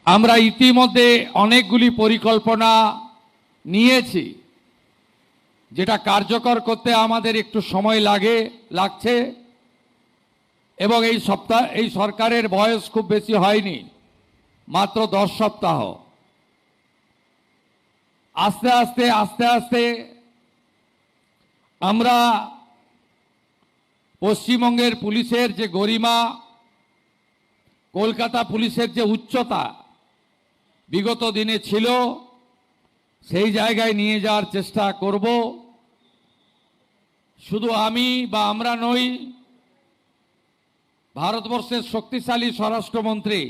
আমরা ইতিমধ্যে অনেকগুলি পরিকল্পনা নিয়েছি, যেটা কার্যকর করতে আমাদের একটু সময় লাগছে এবং এই সরকারের বয়স খুব বেশি হয়নি, মাত্র 10 সপ্তাহ। আস্তে আস্তে আমরা পশ্চিমবঙ্গের পুলিশের যে গরিমা, কলকাতা পুলিশের যে উচ্চতা বিগত দিনে ছিল, সেই জায়গায় নিয়ে যাওয়ার চেষ্টা করব। শুধু আমি বা আমরা নই, ভারতবর্ষের শক্তিশালী স্বরাষ্ট্রমন্ত্রী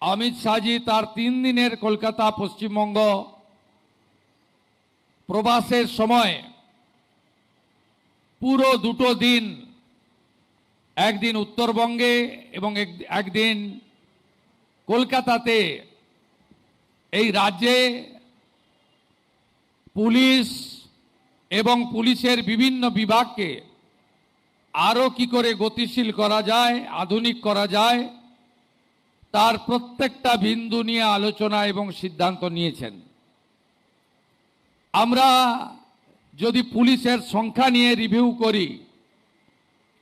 অমিত শাহজি তার 3 দিনের কলকাতা পশ্চিমবঙ্গ প্রবাসের সময় পুরো 2 দিন, একদিন উত্তরবঙ্গে এবং একদিন কলকাতাতে এই রাজ্যে পুলিশ এবং পুলিশের বিভিন্ন বিভাগকে আরও কি করে গতিশীল করা যায়, আধুনিক করা যায়, তার প্রত্যেকটা বিন্দু নিয়ে আলোচনা এবং সিদ্ধান্ত নিয়েছেন। আমরা যদি পুলিশের সংখ্যা নিয়ে রিভিউ করি,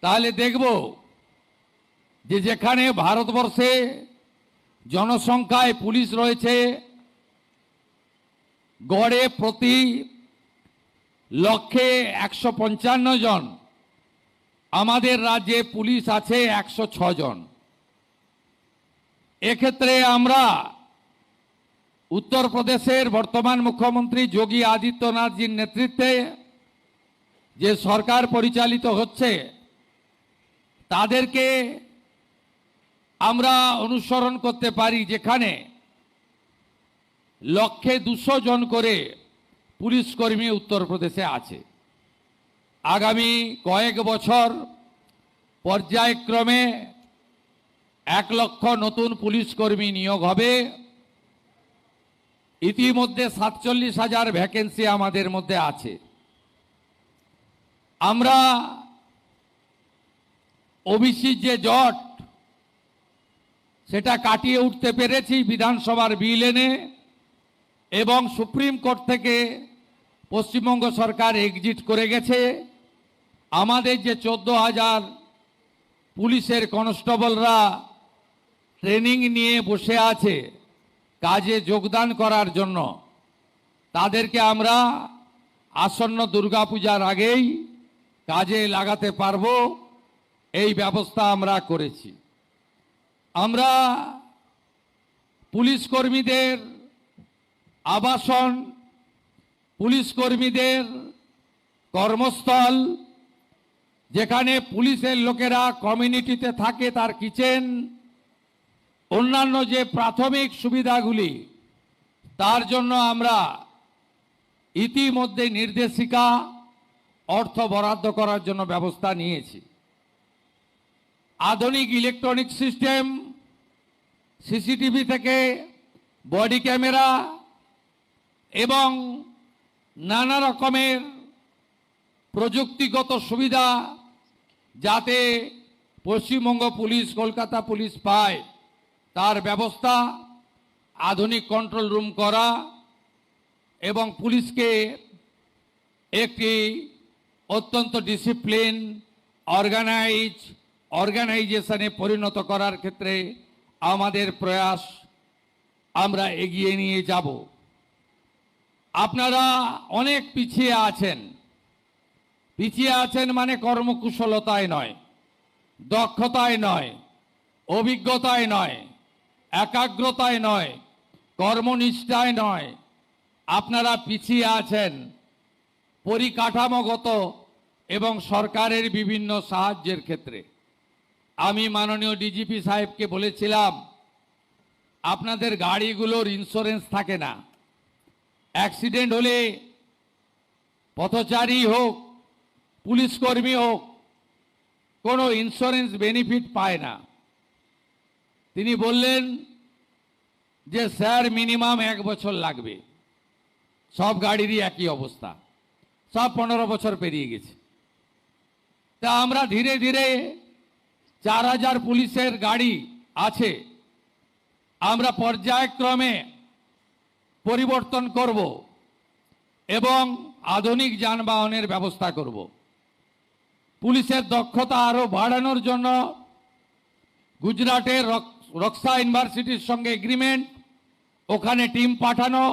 তাহলে দেখব যে যেখানে ভারতবর্ষে জনসংখ্যায় পুলিশ রয়েছে গড়ে প্রতি লক্ষে 155 জন, আমাদের রাজ্যে পুলিশ আছে 106 জন। এক্ষেত্রে আমরা উত্তরপ্রদেশের বর্তমান মুখ্যমন্ত্রী যোগী আদিত্যনাথজির নেতৃত্বে যে সরকার পরিচালিত হচ্ছে, তাদেরকে আমরা অনুসরণ করতে পারি, যেখানে লক্ষে 200 জন করে পুলিশ কর্মী উত্তরপ্রদেশে আছে। আগামী কয়েক বছর পর্যায়ক্রমে 1 লক্ষ নতুন পুলিশ কর্মী নিয়োগ হবে। ইতিমধ্যে 47,000 ভ্যাকেন্সি আমাদের মধ্যে আছে। আমরা ওবিসি যে জট, সেটা কাটিয়ে উঠতে পেরেছি বিধানসভার বিল এনে, এবং সুপ্রিম কোর্ট থেকে পশ্চিমবঙ্গ সরকার এক্সিট করে গেছে। আমাদের যে 14,000 পুলিশের কনস্টেবলরা ট্রেনিং নিয়ে বসে আছে কাজে যোগদান করার জন্য, তাদেরকে আমরা আসন্ন দুর্গাপূজার আগেই কাজে লাগাতে পারবো, এই ব্যবস্থা আমরা করেছি। আমরা পুলিশ কর্মীদের আবাসন, পুলিশ কর্মীদের কর্মস্থল, যেখানে পুলিশের লোকেরা কমিউনিটিতে থাকে, তার কিচেন, অন্যান্য যে প্রাথমিক সুবিধাগুলি, তার জন্য আমরা ইতিমধ্যে নির্দেশিকা অর্থ বরাদ্দ করার জন্য ব্যবস্থা নিয়েছি। আধুনিক ইলেকট্রনিক সিস্টেম, সিসিটিভি থেকে বডি ক্যামেরা এবং নানা রকমের প্রযুক্তিগত সুবিধা যাতে পশ্চিমবঙ্গ পুলিশ, কলকাতা পুলিশ পায়, তার ব্যবস্থা, আধুনিক কন্ট্রোল রুম করা এবং পুলিশকে একটি অত্যন্ত ডিসিপ্লিন, অর্গানাইজেশনে পরিণত করার ক্ষেত্রে আমাদের প্রয়াস আমরা এগিয়ে নিয়ে যাব। আপনারা অনেক পিছিয়ে আছেন মানে কর্মকুশলতায় নয়, দক্ষতায় নয়, অভিজ্ঞতায় নয়, একাগ্রতায় নয়, কর্মনিষ্ঠায় নয়। আপনারা পিছিয়ে আছেন পরিকাঠামোগত এবং সরকারের বিভিন্ন সাহায্যের ক্ষেত্রে। আমি মাননীয় ডিজিপি সাহেবকে বলেছিলাম, আপনাদের গাড়িগুলোর ইন্স্যুরেন্স থাকে না, অ্যাক্সিডেন্ট হলে পথচারী হোক, পুলিশ কর্মী হোক, কোনো ইন্স্যুরেন্স বেনিফিট পায় না। তিনি বললেন যে স্যার মিনিমাম 1 বছর লাগবে। সব গাড়িরই একই অবস্থা, সব 15 বছর পেরিয়ে গেছে। তা আমরা ধীরে ধীরে 4,000 পুলিশের গাড়ি আছে, আমরা পর্যায়ক্রমে পরিবর্তন করব এবং আধুনিক যানবাহনের ব্যবস্থা করব। পুলিশের দক্ষতা আরও বাড়ানোর জন্য গুজরাটের রক্সা ইউনিভার্সিটির সঙ্গে এগ্রিমেন্ট, ওখানে টিম পাঠানো,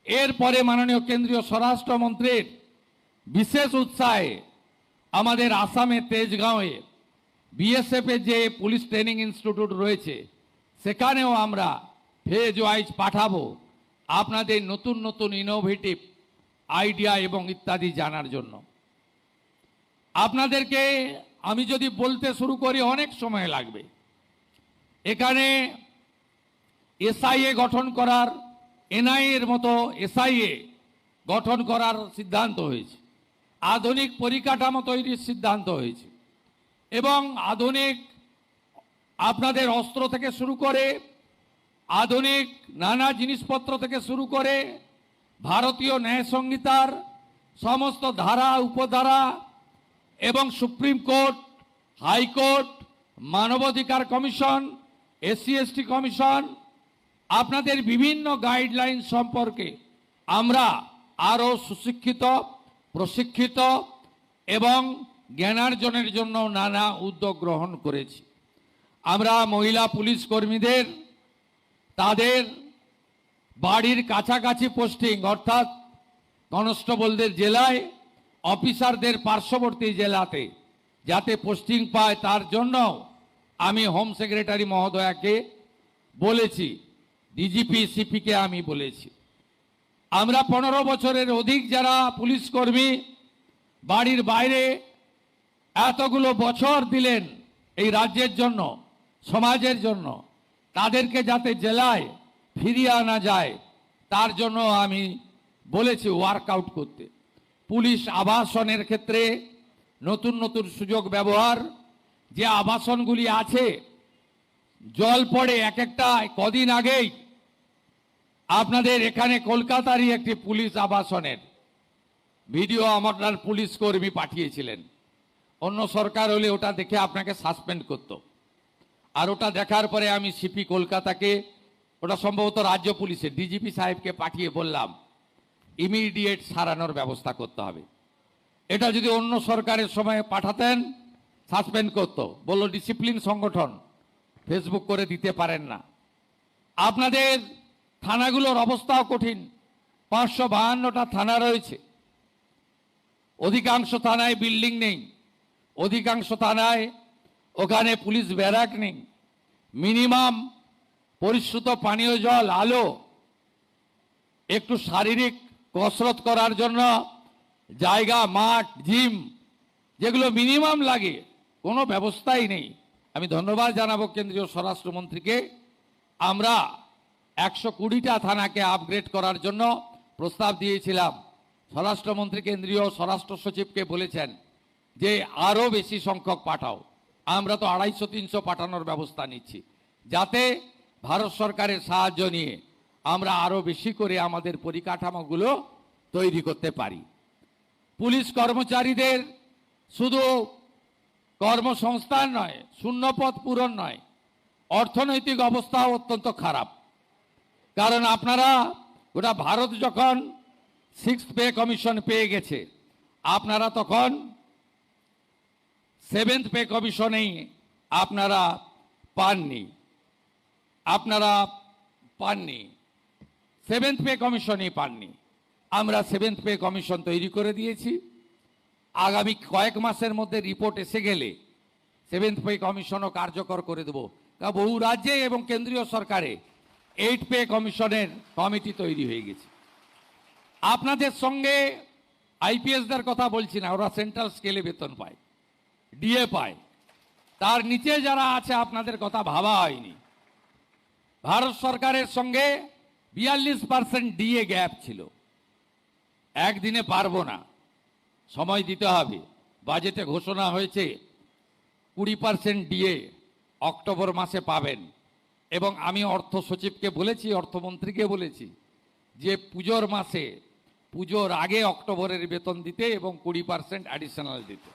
এরপরে মাননীয় কেন্দ্রীয় স্বরাষ্ট্রমন্ত্রীর বিশেষ উৎসাহে আমাদের আসামের তেজগাঁওয়ে বিএসএফের যে পুলিশ ট্রেনিং ইনস্টিটিউট রয়েছে সেখানেও আমরা ফেজ ওয়াইজ পাঠাবো আপনাদের নতুন নতুন ইনোভেটিভ আইডিয়া এবং ইত্যাদি জানার জন্য। আপনাদেরকে আমি যদি বলতে শুরু করি অনেক সময় লাগবে। এখানে এসআইএ গঠন করার, এনআইএর মতো এসআইএ গঠন করার সিদ্ধান্ত হয়েছে, আধুনিক পরিকাঠামো তৈরির সিদ্ধান্ত হয়েছে এবং আধুনিক আপনাদের অস্ত্র থেকে শুরু করে আধুনিক নানা জিনিসপত্র থেকে শুরু করে ভারতীয় ন্যায় সংহিতার সমস্ত ধারা উপধারা এবং সুপ্রিম কোর্ট, হাইকোর্ট, মানবাধিকার কমিশন, এসসি/এসটি কমিশন, আপনাদের বিভিন্ন গাইডলাইন সম্পর্কে আমরা আরও সুশিক্ষিত, প্রশিক্ষিত এবং জ্ঞানার্জনের জন্য নানা উদ্যোগ গ্রহণ করেছি। আমরা মহিলা পুলিশ কর্মীদের তাদের বাড়ির কাছাকাছি পোস্টিং, অর্থাৎ কনস্টেবলদের জেলায়, অফিসারদের পার্শ্ববর্তী জেলাতে যাতে পোস্টিং পায় তার জন্য আমি হোম সেক্রেটারি মহোদয়াকে বলেছি, ডিজিপি সিপিকে আমি বলেছি। আমরা 15 বছরের অধিক যারা পুলিশ কর্মী বাড়ির বাইরে এতগুলো বছর দিলেন এই রাজ্যের জন্য, সমাজের জন্য, তাদেরকে যাতে জেলায় ফিরিয়ে আনা যায় তার জন্য আমি বলেছি ওয়ার্কআউট করতে। পুলিশ আবাসনের ক্ষেত্রে নতুন নতুন সুযোগ ব্যবহার, যে আবাসনগুলি আছে জল পড়ে এক একটা, কদিন আগেই আপনাদের এখানে কলকাতারই একটি পুলিশ আবাসনের ভিডিও আমার পুলিশ কর্মী পাঠিয়েছিলেন। অন্য সরকার হলে ওটা দেখে আপনাকে সাসপেন্ড করত, আর ওটা দেখার পরে আমি সিপি কলকাতাকে, ওটা সম্ভবত রাজ্য পুলিশের ডিজিপি সাহেবকে পাঠিয়ে বললাম ইমিডিয়েট সারানোর ব্যবস্থা করতে হবে। এটা যদি অন্য সরকারের সময় পাঠাতেন সাসপেন্ড করত, বলল ডিসিপ্লিন সংগঠন, ফেসবুক করে দিতে পারেন না। আপনাদের থানাগুলোর অবস্থাও কঠিন। 552টা থানা রয়েছে, অধিকাংশ থানায় বিল্ডিং নেই, অধিকাংশ থানায় ওখানে পুলিশ ব্যারাক নেই, মিনিমাম পরিশ্রুত পানীয় জল, আলো, একটু শারীরিক কসরত করার জন্য জায়গা, মাঠ, জিম, যেগুলো মিনিমাম লাগে কোনো ব্যবস্থাই নেই। আমি ধন্যবাদ জানাবো কেন্দ্রীয় স্বরাষ্ট্রমন্ত্রীকে। আমরা 120টা থানাকে আপগ্রেড করার জন্য প্রস্তাব দিয়েছিলাম। স্বরাষ্ট্রমন্ত্রী কেন্দ্রীয় স্বরাষ্ট্র সচিবকে বলেছেন যে আরও বেশি সংখ্যক পাঠাও। আমরা তো 250-300 পাঠানোর ব্যবস্থা নিচ্ছি, যাতে ভারত সরকারের সাহায্য নিয়ে আমরা আরও বেশি করে আমাদের পরিকাঠামোগুলো তৈরি করতে পারি। পুলিশ কর্মচারীদের শুধু কর্মসংস্থান নয়, শূন্যপদ পূরণ নয়, অর্থনৈতিক অবস্থাও অত্যন্ত খারাপ। কারণ আপনারা গোটা ভারত যখন 6th পে কমিশন পেয়ে গেছে, আপনারা তখন 7th পে কমিশনেই আপনারা পাননি, 7th পে কমিশনেই পাননি। আমরা 7th পে কমিশন তৈরি করে দিয়েছি। আগামী কয়েক মাসের মধ্যে রিপোর্ট এসে গেলে 7th পে কমিশনও কার্যকর করে দেব। কারণ বহু রাজ্যে এবং কেন্দ্রীয় সরকারে 8th পে কমিশনের কমিটি তৈরি হয়ে গেছে। আপনাদের সঙ্গে আইপিএসদের কথা বলছি না, ওরা সেন্ট্রাল স্কেলে বেতন পায়, ডিএ পায়, তার নিচে যারা আছে আপনাদের কথা ভাবা হয়নি। ভারত সরকারের সঙ্গে 42% ডিএ গ্যাপ ছিল। একদিনে পারবো না, সময় দিতে হবে। বাজেটে ঘোষণা হয়েছে 20% ডিএ অক্টোবর মাসে পাবেন, এবং আমি অর্থ সচিবকে বলেছি, অর্থমন্ত্রীকে বলেছি যে পুজোর মাসে, পুজোর আগে অক্টোবরের বেতন দিতে এবং 20% অ্যাডিশনাল দিতে।